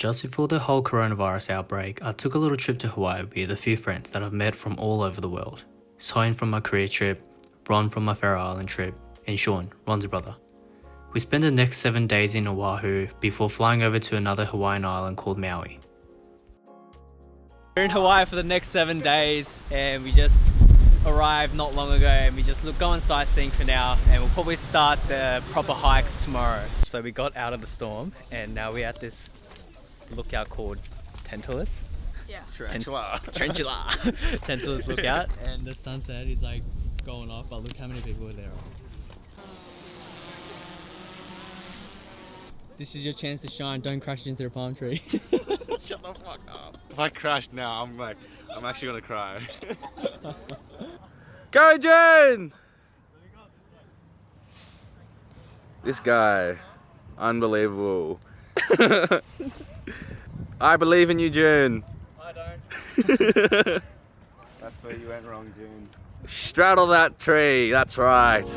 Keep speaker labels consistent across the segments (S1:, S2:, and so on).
S1: Just before the whole coronavirus outbreak, I took a little trip to Hawaii with a few friends that I've met from all over the world. Soin from my career trip, Ron from my Faroe Island trip, and Sean, Ron's brother. We spent the next 7 days in Oahu before flying over to another Hawaiian island called Maui.
S2: We're in Hawaii for the next 7 days and we just arrived not long ago and we just going sightseeing for now, and we'll probably start the proper hikes tomorrow. So we got out of the storm and now we're at this lookout called Tantalus.
S3: Yeah.
S2: Tarantula. Tantalus lookout, and the sunset is like going off, but look how many people are there. This is your chance to shine, don't crash into the palm tree.
S4: Shut the fuck up. If I crash now, I'm actually gonna cry. Go, June! This guy, unbelievable. I believe in you, June.
S2: I don't.
S4: That's where you went wrong, June. Straddle that tree, that's right.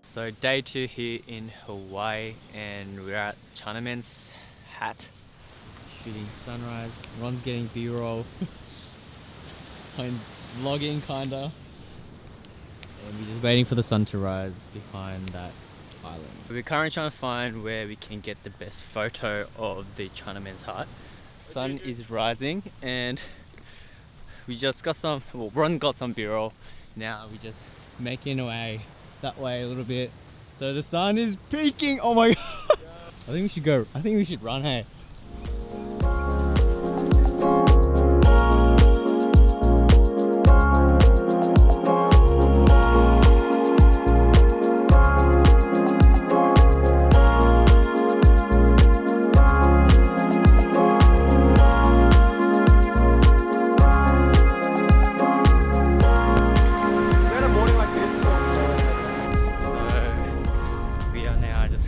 S2: So day 2 here in Hawaii, and we're at Chinaman's Hat shooting sunrise. Ron's getting B-roll. I'm vlogging kinda. And we're just waiting for the sun to rise behind that island. We're currently trying to find where we can get the best photo of the Chinaman's Hut. Sun is rising and we just got some, well, Ron got some B-roll. Now we're just making our way that way a little bit. So the sun is peaking. Oh my god. I think we should go. I think we should run, hey.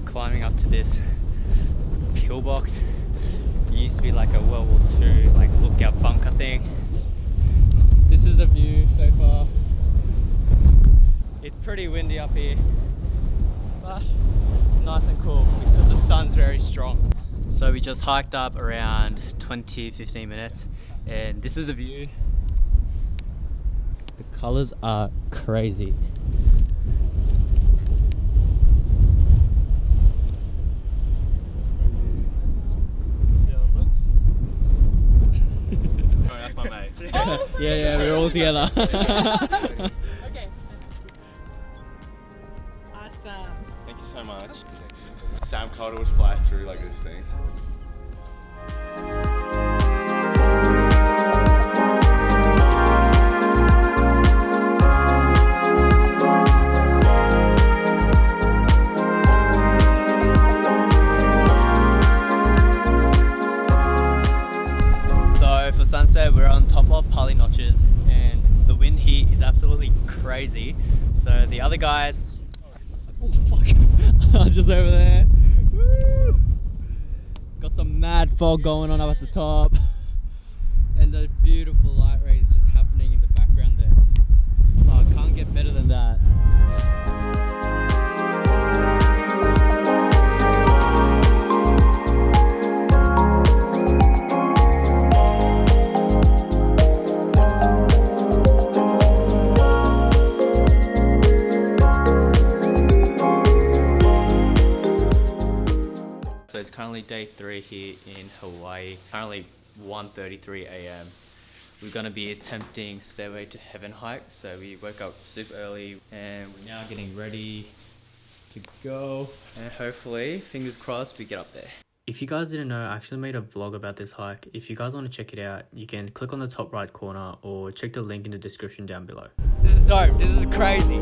S2: Climbing up to this pillbox. It used to be like a World War II like lookout bunker thing. This is the view so far. It's pretty windy up here, but it's nice and cool because the sun's very strong. So we just hiked up around 20-15 minutes and this is the view. The colors are crazy. Yeah, we're all together.
S3: Okay. Awesome.
S4: Thank you so much. Sam Carter would fly through like this thing.
S2: For sunset, we're on top of Pali notches and the wind here is absolutely crazy. So the other guys, oh fuck, I was just over there. Woo! Got some mad fog going on up at the top and the beautiful light rays just happening in the background there. Oh, I can't get better than that. So it's currently day 3 here in Hawaii, currently 1:33 a.m. We're going to be attempting Stairway to Heaven hike, so we woke up super early and we're now getting ready to go, and hopefully, fingers crossed, we get up there.
S1: If you guys didn't know, I actually made a vlog about this hike. If you guys want to check it out, you can click on the top right corner or check the link in the description down below.
S2: This is dope, this is crazy.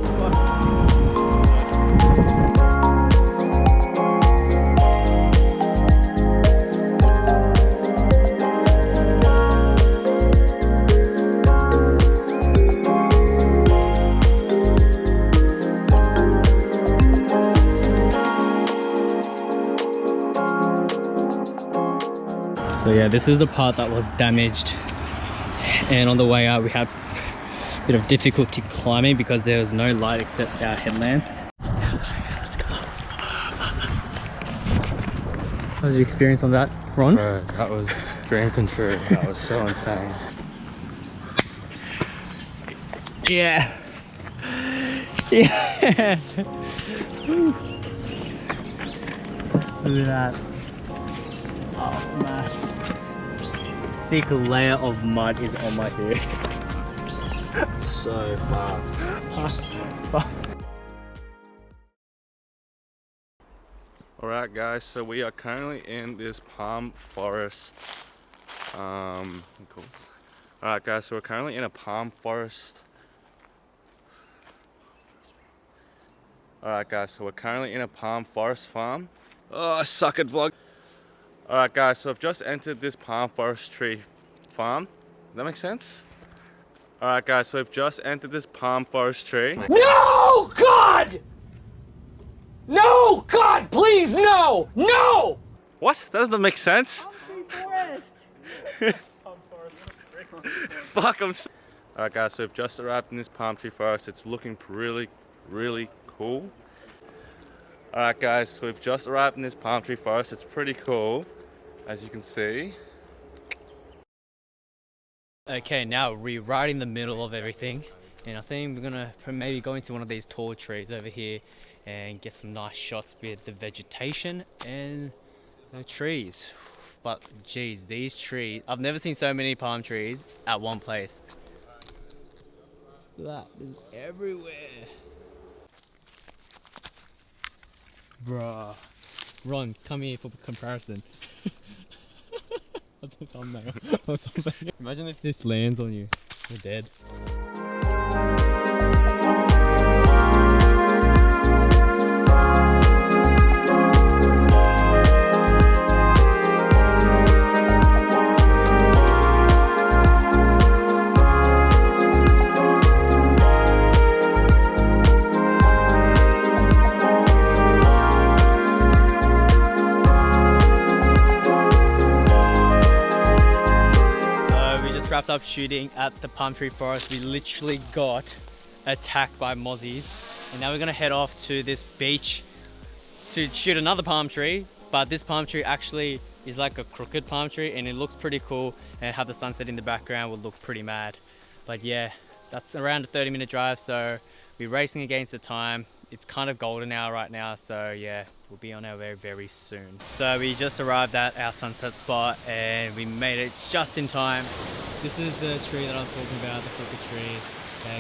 S2: So yeah, this is the part that was damaged, and on the way out we had a bit of difficulty climbing because there was no light except our headlamps. Let's go. What was your experience on that, Ron?
S1: Bro, that was dream come true. That was so insane.
S2: Yeah. Yeah. Look at that. Oh man. Thick layer of mud is on my hair.
S1: So far.
S4: Alright guys, so we are currently in this palm forest. Cool. Alright guys, so we're currently in a palm forest. Alright guys, so we're currently in a palm forest farm. Oh, I suck at vlog. Alright guys, so I've just entered this palm forestry farm. Does that make sense? Alright guys, so we've just entered this palm forestry.
S5: No, God! No, God, please, no! No!
S4: What? That doesn't make sense. Fuck, I'm so... Alright guys, so we've just arrived in this palm tree forest. It's looking really cool. Alright guys, so we've just arrived in this palm tree forest. It's pretty cool, as you can see.
S2: Okay, now we're right in the middle of everything, and I think we're gonna maybe go into one of these tall trees over here and get some nice shots with the vegetation and the trees. But geez, these trees, I've never seen so many palm trees at one place. Look at that, it's everywhere. Bruh. Ron, come here for comparison. That's a thumbnail. Imagine if this lands on you. You're dead. Wrapped up shooting at the palm tree forest. We literally got attacked by mozzies, and now we're gonna head off to this beach to shoot another palm tree, but this palm tree actually is like a crooked palm tree and it looks pretty cool, and have the sunset in the background would look pretty mad. But yeah, that's around a 30-minute drive, so we're racing against the time. It's kind of golden hour right now, so yeah, we'll be on our way very soon. So we just arrived at our sunset spot and we made it just in time. This is the tree that I was talking about, the crooked tree.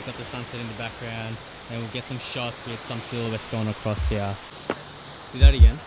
S2: Got the sunset in the background, and we'll get some shots with some silhouettes going across here. Do that again.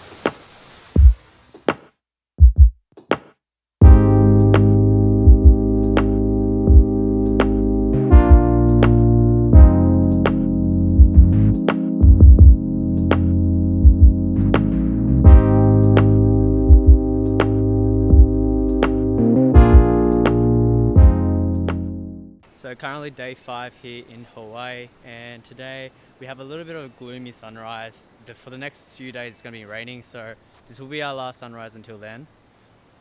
S2: So currently day 5 here in Hawaii, and today we have a little bit of a gloomy sunrise. For the next few days it's going to be raining, so this will be our last sunrise until then.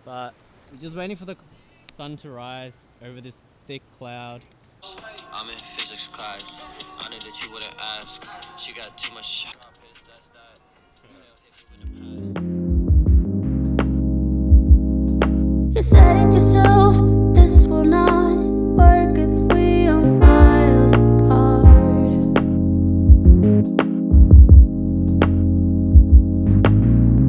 S2: But we're just waiting for the sun to rise over this thick cloud.
S6: I'm in physics class. I knew that you wouldn't ask. She got too much.
S7: You said it yourself, this will not work if we are miles apart.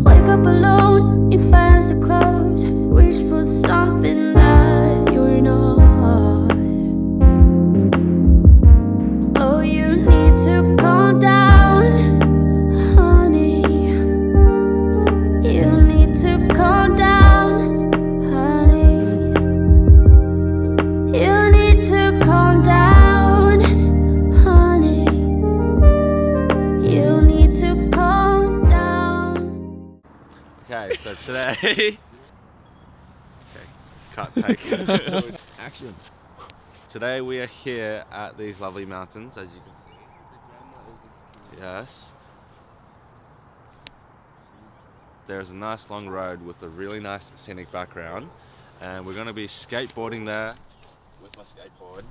S7: Wake up alone, your fans are closed. Reach for something that you're not. Oh, you need to calm down, honey. You need to calm down.
S4: Okay, so today... okay, cut, take.
S5: Action.
S4: Today we are here at these lovely mountains, as you can see. Yes. There's a nice long road with a really nice scenic background. and we're gonna be skateboarding there with my skateboard,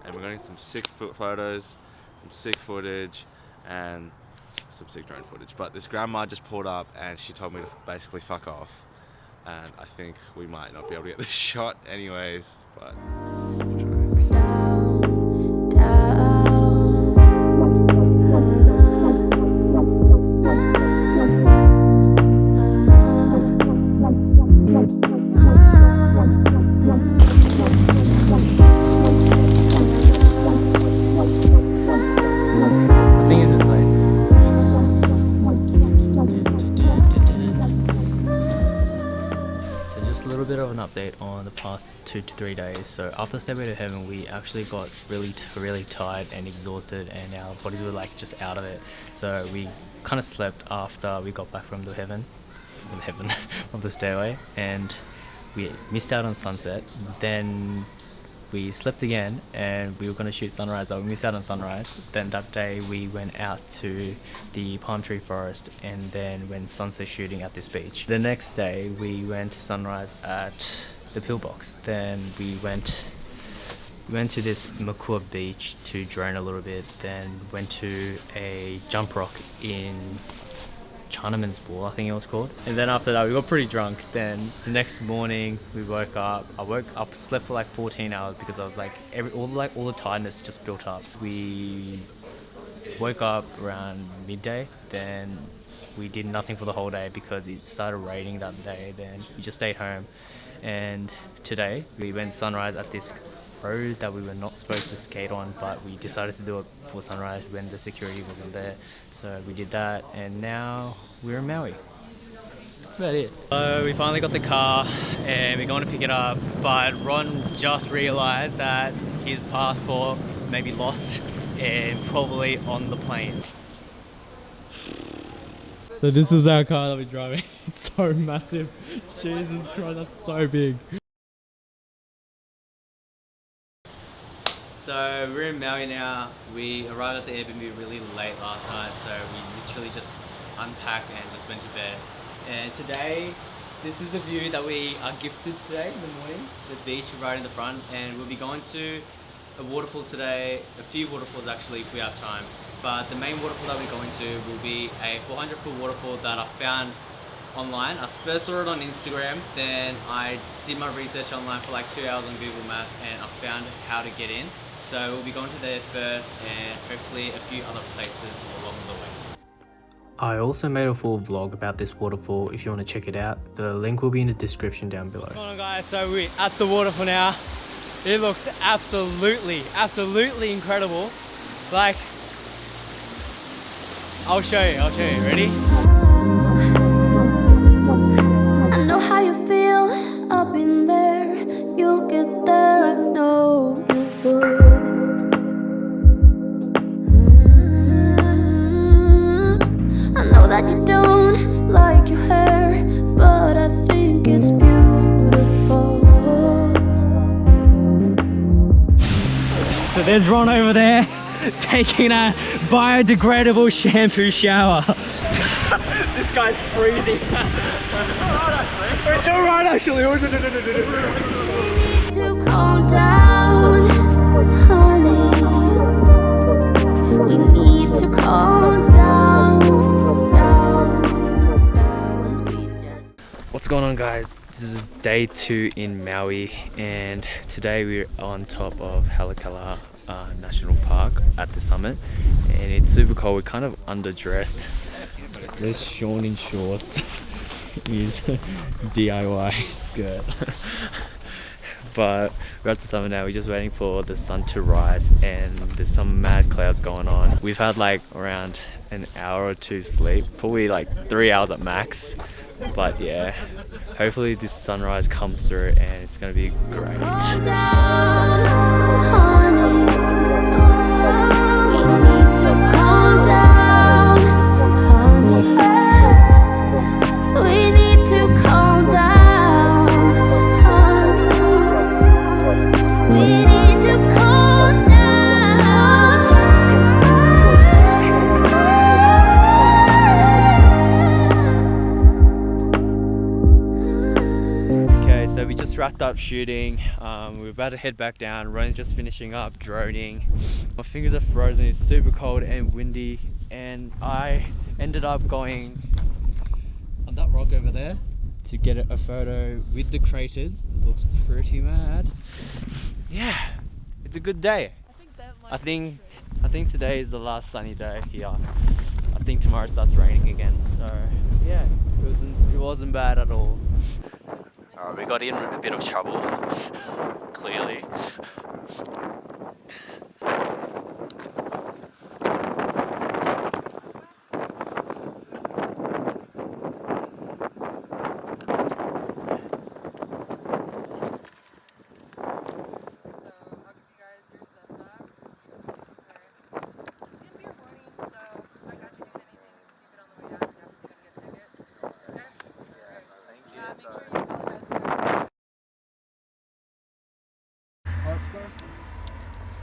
S4: and we're gonna get some sick photos, some sick footage, and some sick drone footage. But this grandma just pulled up and she told me to basically fuck off, and I think we might not be able to get this shot anyways, but we'll try.
S1: Bit of an update on the past 2 to 3 days. So after Stairway to Heaven, we actually got really tired and exhausted, and our bodies were like just out of it. So we kind of slept after we got back from the from the Stairway, and we missed out on sunset. Then we slept again, and we were going to shoot sunrise, but we missed out on sunrise. Then that day we went out to the palm tree forest and then went sunset shooting at this beach. The next day we went sunrise at the pillbox. Then we went to this Makua beach to drone a little bit, then went to a jump rock in Chinaman's Pool, I think it was called. And then after that we got pretty drunk. Then the next morning we woke up. I slept for like 14 hours because I was like all the tiredness just built up. We woke up around midday. Then we did nothing for the whole day because it started raining that day. Then we just stayed home. And today we went sunrise at this road that we were not supposed to skate on, but we decided to do it for sunrise when the security wasn't there. So we did that, and now we're in Maui. That's about it. So we finally got the car and we're going to pick it up, but Ron just realized that his passport may be lost and probably on the plane. So this is our car that we're driving. It's so massive. Jesus Christ, that's so big. So we're in Maui now. We arrived at the Airbnb really late last night, so we literally just unpacked and just went to bed. And today, this is the view that we are gifted today in the morning. The beach right in the front, and we'll be going to a waterfall today, a few waterfalls actually if we have time. But the main waterfall that we're going to will be a 400-foot waterfall that I found online. I first saw it on Instagram, then I did my research online for like 2 hours on Google Maps, and I found how to get in. So we'll be going to there first, and hopefully a few other places along the way. I also made a full vlog about this waterfall if you want to check it out. The link will be in the description down below. What's going on, guys? So we're at the waterfall now. It looks absolutely incredible. Like, I'll show you, ready?
S7: I know how you feel up in there. You'll get there, I know you will. I know that you don't like your hair, but I think it's beautiful.
S2: So there's Ron over there taking a biodegradable shampoo shower. This guy's freezing. It's alright actually.
S7: We need to calm down, honey. We need to calm down.
S1: What's going on, guys? This is day 2 in Maui, and today we're on top of Haleakala National Park at the summit, and it's super cold. We're kind of underdressed. There's Sean in shorts. His DIY skirt. But we're at the summit now. We're just waiting for the sun to rise, and there's some mad clouds going on. We've had like around an hour or 2 sleep, probably like 3 hours at max. But yeah, hopefully this sunrise comes through and it's gonna be great.
S7: Calm down, honey. We need to calm down, honey. We need to calm down, honey. We need to calm down.
S1: Okay,
S2: So we just wrapped up shooting. We're about to head back down. Ron's just finishing up droning. My fingers are frozen. It's super cold and windy, and I ended up going on that rock over there to get a photo with the craters. Looks pretty mad. Yeah, it's a good day. I think today is the last sunny day here. I think tomorrow starts raining again. So yeah, it wasn't bad at all. We got in a bit of trouble, clearly.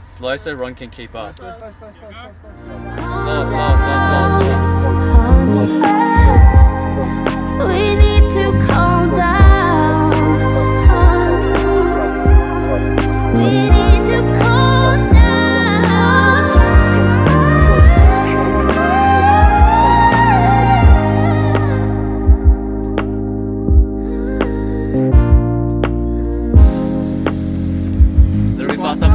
S2: Slow so Ron can keep up. Slow.
S7: Honey, we need to calm down. Honey, we need to calm down.
S2: A little bit faster.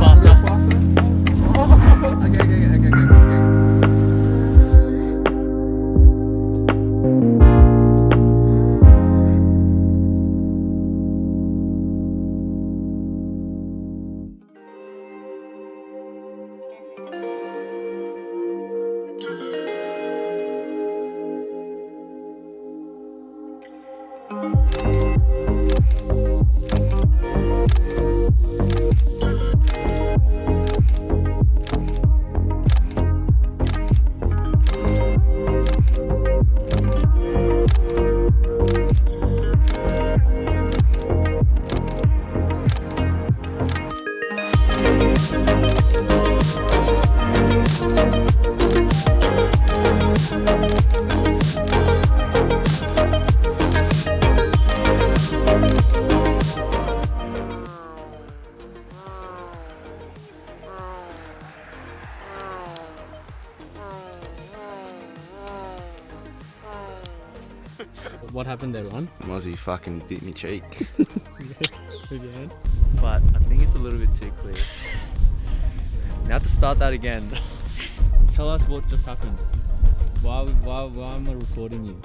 S2: What happened there, Ron?
S4: Mozzie fucking bit me cheek.
S2: Again? But I think it's a little bit too clear. Now to start that again. Tell us what just happened. Why am I recording you?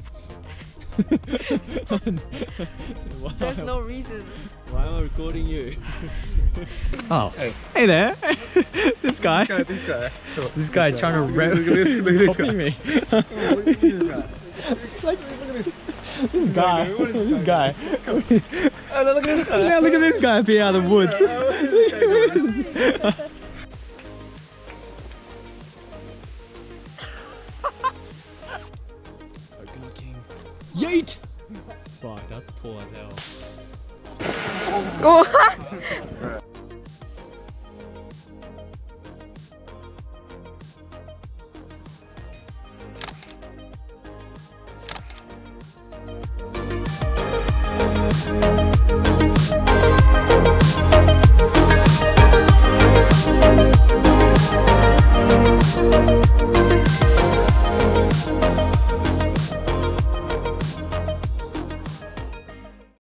S3: There's no reason.
S2: Why am I recording you? Oh, hey there. This guy trying to copy me. This guy. Oh, look at this guy. Yeah, look at this guy appear out of the woods. Yeet! Fuck, that's tall as hell.
S3: Go.